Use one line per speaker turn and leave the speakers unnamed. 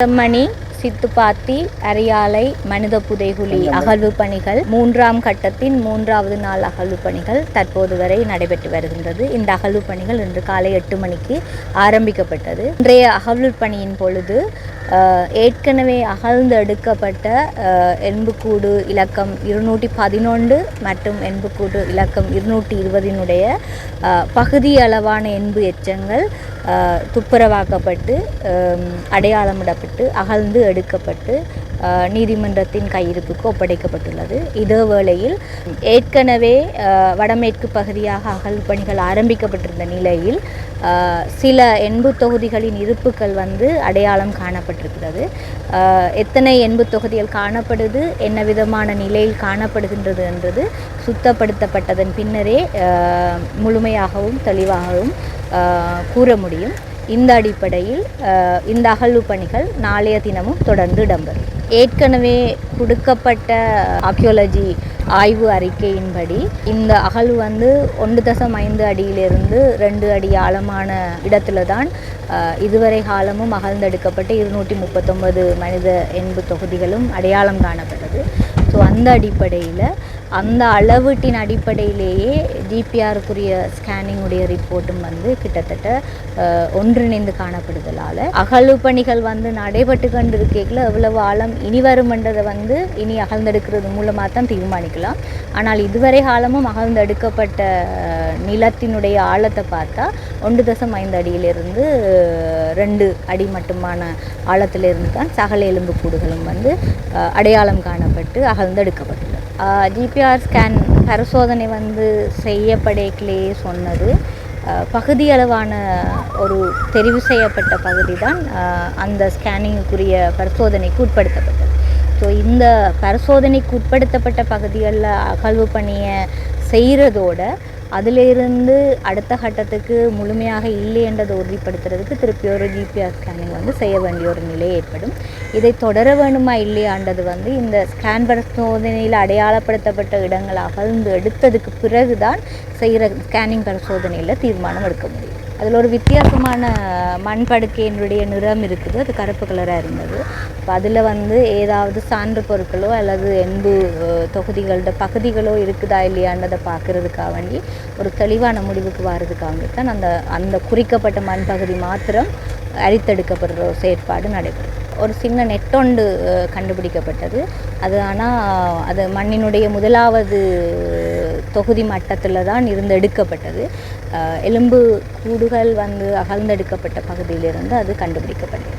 செம்மணி, சித்துப்பாத்தி, அரியாலை, மனித புதைகுழி அகழ்வு பணிகள் 3ஆம் கட்டத்தின் 3வது நாள் அகழ்வு பணிகள் தற்போது வரை நடைபெற்று வருகின்றது. இந்த அகழ்வு பணிகள் இன்று காலை 8 மணிக்கு ஆரம்பிக்கப்பட்டது. இன்றைய அகழ்வு பணியின் பொழுது ஏற்கனவே அகழ்ந்து எடுக்கப்பட்ட எண்புக்கூடு இலக்கம் 211 மற்றும் எண்புக்கூடு இலக்கம் 220 பகுதி அளவான எண்பு எச்சங்கள் துப்புரவாக்கப்பட்டு அடையாளமிடப்பட்டு அகழ்ந்து எடுக்கப்பட்டு நீதிமன்றத்தின் கையிருப்புக்கு ஒப்படைக்கப்பட்டுள்ளது. இதே வேளையில் ஏற்கனவே வடமேற்கு பகுதியாக அகழ்வு பணிகள் ஆரம்பிக்கப்பட்டிருந்த நிலையில் சில எண்பு தொகுதிகளின் இருப்புகள் அடையாளம் காணப்பட்டிருக்கிறது. எத்தனை எண்பு தொகுதிகள் காணப்படுது, என்ன விதமான நிலையில் காணப்படுகின்றது என்றது சுத்தப்படுத்தப்பட்டதன் பின்னரே முழுமையாகவும் தெளிவாகவும் கூற முடியும். இந்த அடிப்படையில் இந்த அகழ்வு பணிகள் நாளைய தினமும் தொடர்ந்து இடம்பெறும். ஏற்கனவே கொடுக்கப்பட்ட ஆர்கியோலஜி ஆய்வு அறிக்கையின்படி இந்த அகழ்வு 1.5 அடியிலிருந்து 2 அடி ஆழமான இடத்துல தான் இதுவரை காலமும் அகழ்ந்தெடுக்கப்பட்ட 239 மனித எண்பு தொகுதிகளும் அடையாளம் காணப்பட்டது. ஸோ அந்த அடிப்படையில் அந்த அளவீட்டின் அடிப்படையிலேயே ஜிபிஆருக்குரிய ஸ்கேனிங்குடைய ரிப்போர்ட்டும் கிட்டத்தட்ட ஒன்றிணைந்து காணப்படுதலால் அகழ்வு பணிகள் நடைபெற்று கொண்டிருக்கையில் எவ்வளவு ஆழம் இனி வருமென்றதை இனி அகழ்ந்தெடுக்கிறது மூலமாக தான் தீர்மானிக்கலாம். ஆனால் இதுவரை காலமும் அகழ்ந்தெடுக்கப்பட்ட நிலத்தினுடைய ஆழத்தை பார்த்தா 1.5 அடியிலிருந்து 2 அடி மட்டுமான ஆழத்திலிருந்து தான் சகல எலும்பு கூடுகளும் அடையாளம் காணப்பட்டு அகழ்ந்தெடுக்கப்பட்டுள்ளது. ஜிபிஆர் ஸ்கேன் பரிசோதனை செய்யப்படையிலேயே சொன்னது பகுதியளவான ஒரு தெரிவு செய்யப்பட்ட பகுதி தான் அந்த ஸ்கேனிங்குக்குரிய பரிசோதனைக்கு உட்படுத்தப்பட்டது. ஸோ இந்த பரிசோதனைக்கு உட்படுத்தப்பட்ட பகுதிகளில் அகழ்வு பணியை செய்கிறதோட அதிலிருந்து அடுத்த கட்டத்துக்கு முழுமையாக இல்லை என்றதை உறுதிப்படுத்துறதுக்கு திருப்பி ஒரு ஜிபிஆர் ஸ்கேனிங் செய்ய வேண்டிய ஒரு நிலை ஏற்படும். இதை தொடர வேணுமா இல்லையாண்டது இந்த ஸ்கேன் பரிசோதனையில் அடையாளப்படுத்தப்பட்ட இடங்கள் அகழ்ந்து எடுத்ததுக்கு பிறகுதான் செய்கிற ஸ்கேனிங் பரிசோதனையில் தீர்மானம் எடுக்க முடியும். அதில் ஒரு வித்தியாசமான மண் படுக்கையினுடைய நிறம் இருக்குது, அது கருப்பு கலராக இருந்தது. இப்போ அதில் ஏதாவது சான்று பொருட்களோ அல்லது எண்பு தொகுதிகளோட பகுதிகளோ இருக்குதா இல்லையான்றதை பார்க்குறதுக்காக வேண்டி ஒரு தெளிவான முடிவுக்கு வர்றதுக்காக வேண்டி தான் அந்த குறிக்கப்பட்ட மண் பகுதி மாத்திரம் அரித்தெடுக்கப்படுற ஒரு செயற்பாடு நடைபெறும். ஒரு சின்ன நெட்டொண்டு கண்டுபிடிக்கப்பட்டது. அது மண்ணினுடைய முதலாவது தொகுதி மட்டத்தில் தான் இருந்து எடுக்கப்பட்டது. எலும்பு கூடுகள் அகழ்ந்தெடுக்கப்பட்ட பகுதியிலிருந்து அது கண்டுபிடிக்கப்பட்டது.